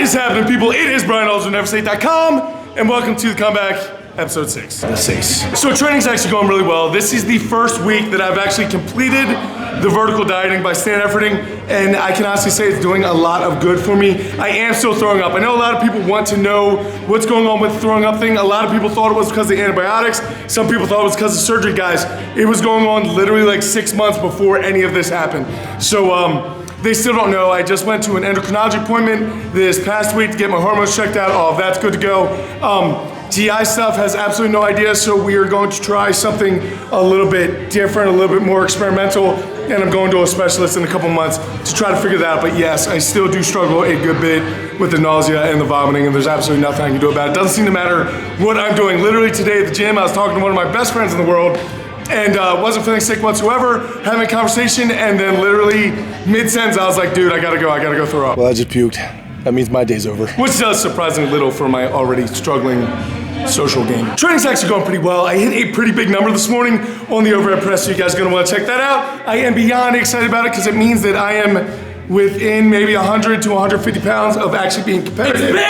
is happening, people? It is Brian Alsruhe, NEVERsate.com, and welcome to the comeback. Episode 6. So training's actually going really well. This is the first week that I've actually completed the vertical dieting by stand efforting, and I can honestly say it's doing a lot of good for me. I am still throwing up. I know a lot of people want to know what's going on with the throwing up thing. A lot of people thought it was because of the antibiotics. Some people thought it was because of surgery, guys. It was going on literally like 6 months before any of this happened. So they still don't know. I just went to an endocrinology appointment this past week to get my hormones checked out. All of that's good to go. GI stuff has absolutely no idea, so we are going to try something a little bit different, a little bit more experimental, and I'm going to a specialist in a couple months to try to figure that out. But yes, I still do struggle a good bit with the nausea and the vomiting, and there's absolutely nothing I can do about it. It doesn't seem to matter what I'm doing. Literally today at the gym, I was talking to one of my best friends in the world, and wasn't feeling sick whatsoever, having a conversation, and then literally mid-sentence, I was like, dude, I gotta go throw up. Well, I just puked. That means my day's over. Which does surprisingly little for my already struggling social game. Training's actually going pretty well. I hit a pretty big number this morning on the overhead press, so you guys are gonna wanna check that out. I am beyond excited about it because it means that I am within maybe 100 to 150 pounds of actually being competitive. It's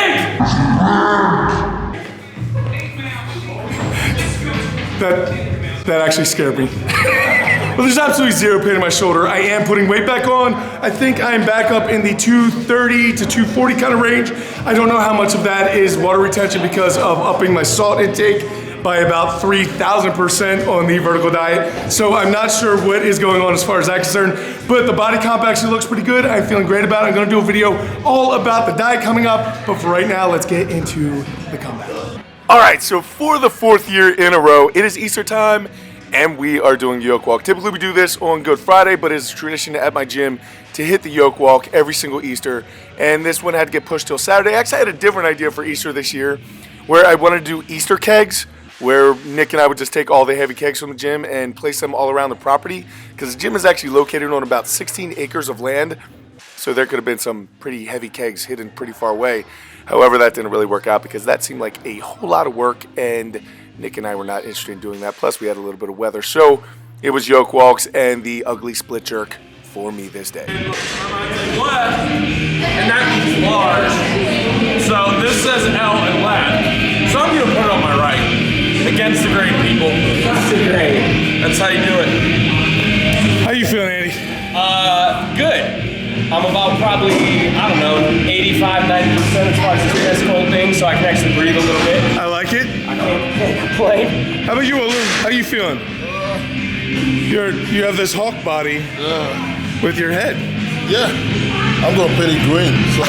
big! That actually scared me. Well, there's absolutely zero pain in my shoulder. I am putting weight back on. I think I'm back up in the 230 to 240 kind of range. I don't know how much of that is water retention because of upping my salt intake by about 3,000% on the vertical diet. So I'm not sure what is going on as far as that's concerned, but the body comp actually looks pretty good. I'm feeling great about it. I'm gonna do a video all about the diet coming up, but for right now, let's get into the comeback. All right, so for the 4th year in a row, it is Easter time, and we are doing yoke walk. Typically we do this on Good Friday, but it's a tradition at my gym to hit the yoke walk every single Easter. And this one had to get pushed till Saturday. Actually, I had a different idea for Easter this year, where I wanted to do Easter kegs, where Nick and I would just take all the heavy kegs from the gym and place them all around the property, because the gym is actually located on about 16 acres of land. So there could have been some pretty heavy kegs hidden pretty far away. However, that didn't really work out because that seemed like a whole lot of work, and Nick and I were not interested in doing that. Plus, we had a little bit of weather. So it was yoke walks and the ugly split jerk for me this day. Left, and that means large. So this says L and left. So I'm going to put it on my right. Against the grain, people. Against the grain. That's how you do it. How you feeling, Andy? Good. I'm about probably, I don't know, 85, 90% as far as the chest cold thing, so I can actually breathe a little bit. I like it. I can't complain. How about you, Olu? How you feeling? You have this hawk body with your head. Yeah, I'm going pretty green. So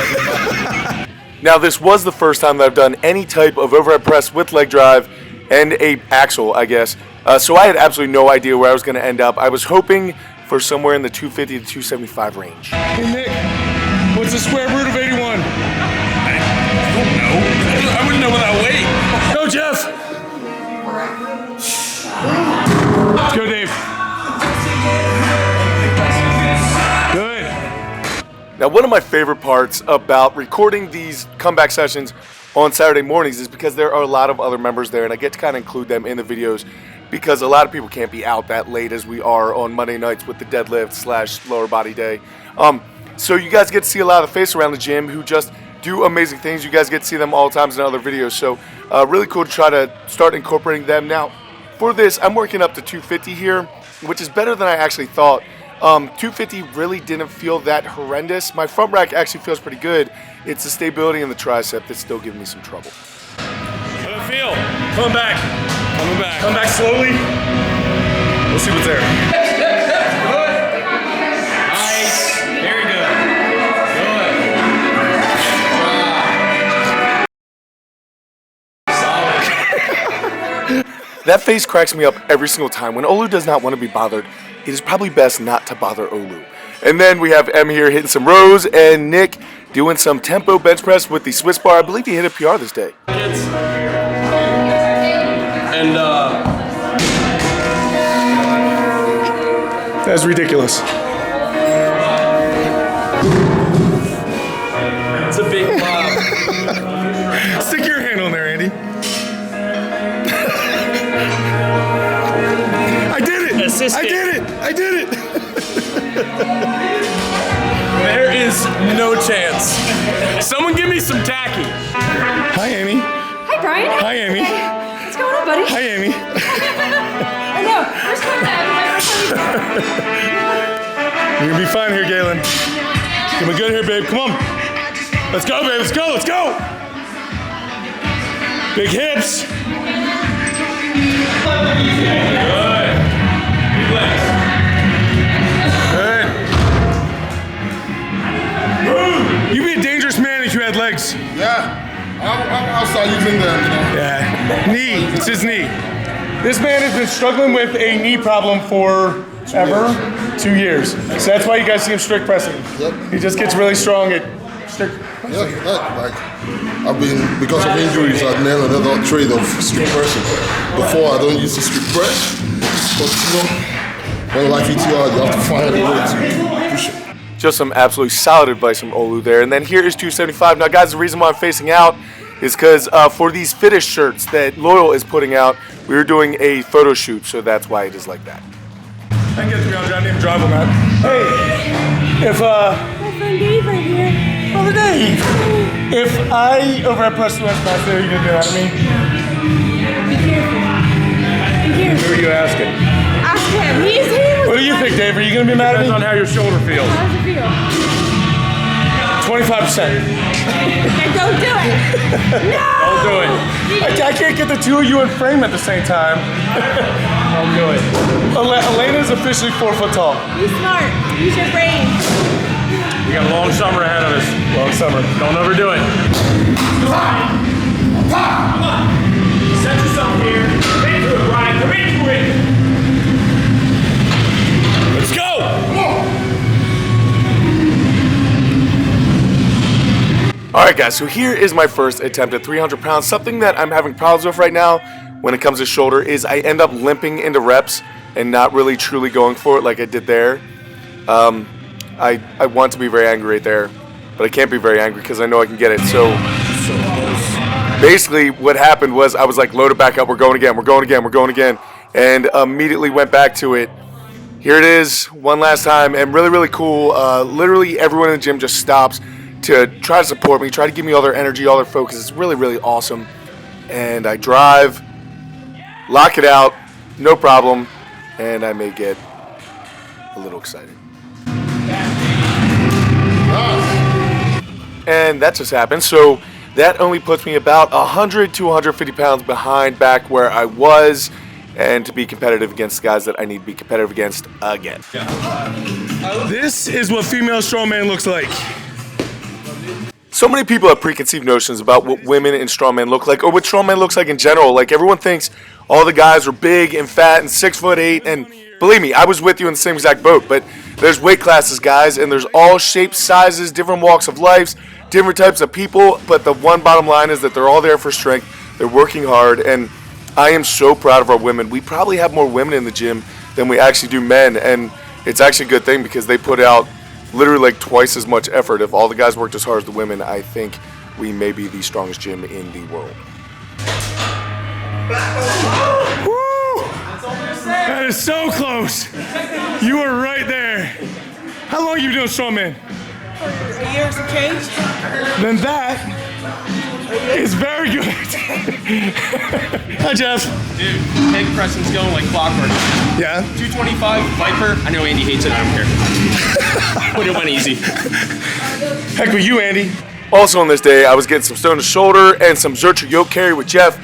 Now, this was the first time that I've done any type of overhead press with leg drive and a axle, I guess. So I had absolutely no idea where I was going to end up. I was hoping for somewhere in the 250 to 275 range. Hey Nick, what's the square root of 81? I don't know. I wouldn't know without weight. Go Jeff! Let's go Dave. Good. Now, one of my favorite parts about recording these comeback sessions on Saturday mornings is because there are a lot of other members there, and I get to kind of include them in the videos because a lot of people can't be out that late as we are on Monday nights with the deadlift / lower body day. So you guys get to see a lot of the face around the gym who just do amazing things. You guys get to see them all the times in other videos. So really cool to try to start incorporating them. Now, for this, I'm working up to 250 here, which is better than I actually thought. 250 really didn't feel that horrendous. My front rack actually feels pretty good. It's the stability in the tricep that's still giving me some trouble. How do I feel? Coming back. Coming back. Come back slowly. We'll see what's there. Good. Nice. Very good. Good. Solid. That face cracks me up every single time. When Olu does not want to be bothered, it is probably best not to bother Olu. And then we have Em here hitting some rows and Nick doing some tempo bench press with the Swiss bar. I believe he hit a PR this day. And That's ridiculous. it's a big pop. Stick your hand on there, Andy. I did it! Assistant. I did it! I did it! There is no chance. Someone give me some tacky. Hi, Amy. Hi, Brian. Hi, Amy. What's going on, buddy? Hi, Amy. I know. First time back. My first time. You're gonna be fine here, Galen. You're good here, babe. Come on. Let's go, babe. Let's go. Let's go. Big hips. Good. Big legs. Good. You'd be a dangerous man if you had legs. Yeah. I'll start using them, you know. Yeah. Knee. It's his knee. This man has been struggling with a knee problem for ever. 2 years. So that's why you guys see him strict pressing. Yep. He just gets really strong at strict. Yeah, like I've been, because of injuries, I've nailed another trade of strict pressing. Before, I don't use the strict press, but you know, when life hits you hard, you have to find a way to push it. Just some absolutely solid advice from Olu there. And then here is 275. Now, guys, the reason why I'm facing out is because for these fitted shirts that Loyal is putting out, we were doing a photo shoot, so that's why it is like that. I can get 300. I need to drive him, man. Hey, if My friend Dave right here. Brother Dave, if I overhead press the West Pass there, you gonna do that to me? Be careful. Be careful. Who are you asking? Ask him. He was. What do you think, Dave? Are you gonna be mad at Depends on me? how your shoulder feels. How does it feel? 25%. Then don't do it. No. Don't do it. I can't get the two of you in frame at the same time. Don't do it. Elena's officially 4 foot tall. Be smart. Use your brain. We got a long summer ahead of us. Long summer. Don't overdo it. Come on. Set yourself here. Come into it, Brian. Come into it. Let's go. All right, guys, so here is my first attempt at 300 pounds. Something that I'm having problems with right now when it comes to shoulder is I end up limping into reps and not really truly going for it like I did there. I want to be very angry right there, but I can't be very angry because I know I can get it. So basically what happened was I was like, load it back up, we're going again, and immediately went back to it. Here it is, one last time, and really, really cool. Literally everyone in the gym just stops to try to support me, try to give me all their energy, all their focus. It's really, really awesome. And I drive, lock it out, no problem, and I may get a little excited. And that just happened. So that only puts me about 100 to 150 pounds behind back where I was, and to be competitive against guys that I need to be competitive against again. This is what female strongman looks like. So many people have preconceived notions about what women in strongman look like, or what strongman looks like in general. Like, everyone thinks all the guys are big and fat and 6'8", and believe me, I was with you in the same exact boat. But there's weight classes, guys, and there's all shapes, sizes, different walks of life, different types of people. But the one bottom line is that they're all there for strength. They're working hard, and I am so proud of our women. We probably have more women in the gym than we actually do men, and it's actually a good thing because they put out literally like twice as much effort. If all the guys worked as hard as the women, I think we may be the strongest gym in the world. Woo! That is so close. You were right there. How long have you been doing strongman? A year some change. Then that is very good. Hi, Jeff. Dude, peg pressing's going like clockwork. Yeah? 225 Viper. I know Andy hates it. I don't care. But it went easy. Heck with you, Andy. Also on this day, I was getting some stone to shoulder and some Zercher yoke carry with Jeff.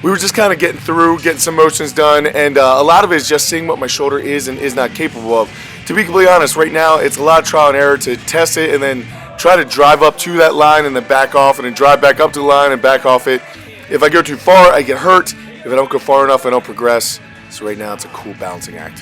We were just kind of getting through, getting some motions done, and a lot of it is just seeing what my shoulder is and is not capable of. To be completely honest, right now, it's a lot of trial and error to test it and then try to drive up to that line and then back off and then drive back up to the line and back off it. If I go too far, I get hurt. If I don't go far enough, I don't progress. So right now, it's a cool balancing act.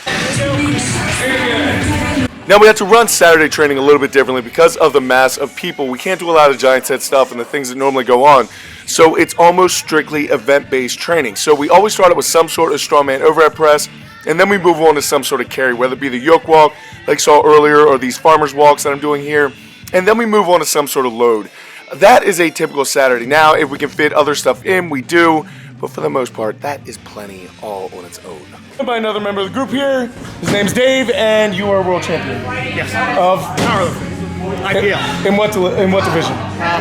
Now we have to run Saturday training a little bit differently because of the mass of people. We can't do a lot of giant set stuff and the things that normally go on. So it's almost strictly event-based training. So we always start out with some sort of strongman overhead press, and then we move on to some sort of carry, whether it be the yoke walk, like saw earlier, or these farmer's walks that I'm doing here. And then we move on to some sort of load. That is a typical Saturday. Now, if we can fit other stuff in, we do. But for the most part, that is plenty all on its own. By another member of the group here. His name's Dave, and you are world champion. Yes. Of Powerlifting. IPL. In what division?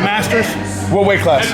Masters, What weight class?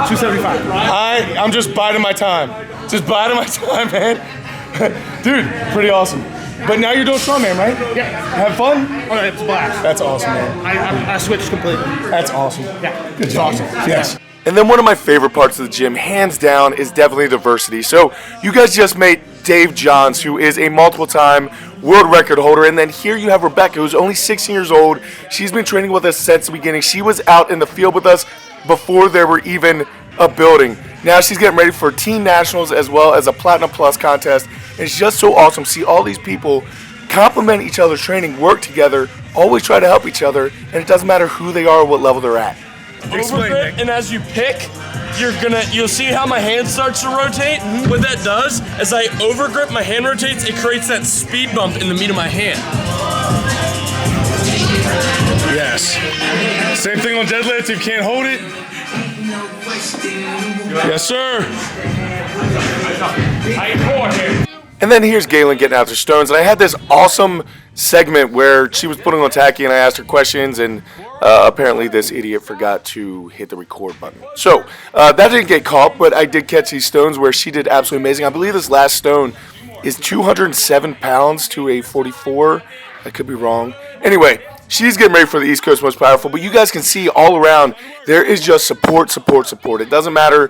275. I'm just biding my time. Just biding my time, man. Dude, pretty awesome. But now you're doing strongman, right? Yeah. Have fun? Oh, it's a blast. That's awesome, man. I switched completely. That's awesome. Yeah. Good job. Awesome. Yes. And then one of my favorite parts of the gym, hands down, is definitely diversity. So you guys just met Dave Johns, who is a multiple-time world record holder. And then here you have Rebecca, who's only 16 years old. She's been training with us since the beginning. She was out in the field with us before there were even a building. Now she's getting ready for Team Nationals as well as a Platinum Plus contest. And it's just so awesome to see all these people complement each other's training, work together, always try to help each other, and it doesn't matter who they are or what level they're at. Overgrip, and as you pick, you'll see how my hand starts to rotate. What that does, as I overgrip, my hand rotates, it creates that speed bump in the meat of my hand. Yes. Same thing on deadlifts. If you can't hold it. Yes, sir. And then here's Galen getting out her stones, and I had this awesome segment where she was putting on tacky and I asked her questions, and apparently this idiot forgot to hit the record button. So that didn't get caught, but I did catch these stones where she did absolutely amazing. I believe this last stone is 207 pounds to a 44. I could be wrong. Anyway, she's getting ready for the East Coast Most Powerful, but you guys can see all around there is just support, support, support. It doesn't matter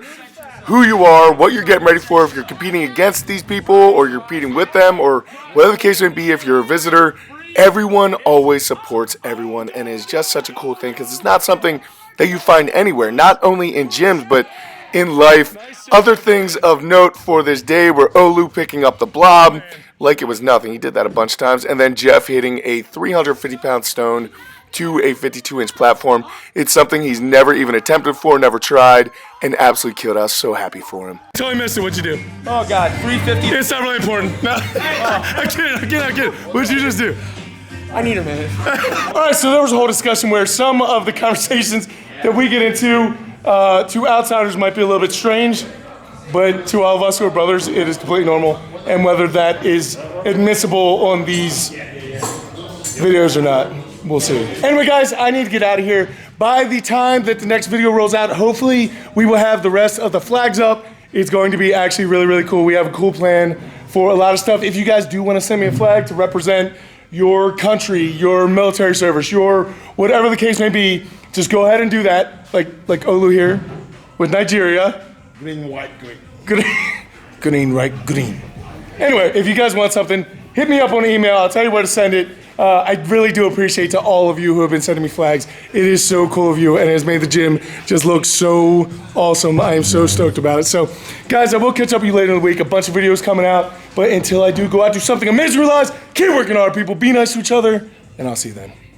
who you are, what you're getting ready for, if you're competing against these people or you're competing with them or whatever the case may be, if you're a visitor, everyone always supports everyone, and it's just such a cool thing because it's not something that you find anywhere, not only in gyms but in life. Other things of note for this day were Olu picking up the blob like it was nothing. He did that a bunch of times, and then Jeff hitting a 350-pound stone to a 52-inch platform. It's something he's never even attempted for, never tried, and absolutely killed us. So happy for him. Tell me, mister, what'd you do? Oh God, 350. It's not really important. No. I'm kidding. What'd you just do? I need a minute. All right, so there was a whole discussion where some of the conversations that we get into to outsiders might be a little bit strange, but to all of us who are brothers, it is completely normal. And whether that is admissible on these videos or not, we'll see. Anyway, guys, I need to get out of here. By the time that the next video rolls out, hopefully we will have the rest of the flags up. It's going to be actually really, really cool. We have a cool plan for a lot of stuff. If you guys do want to send me a flag to represent your country, your military service, your whatever the case may be, just go ahead and do that. Like Olu here with Nigeria. Green, white, green. Green, right, green. Anyway, if you guys want something, hit me up on email. I'll tell you where to send it. I really do appreciate to all of you who have been sending me flags. It is so cool of you, and it has made the gym just look so awesome. I am so stoked about it. So, guys, I will catch up with you later in the week. A bunch of videos coming out. But until I do go out, do something amazing, realize, keep working hard, people. Be nice to each other, and I'll see you then.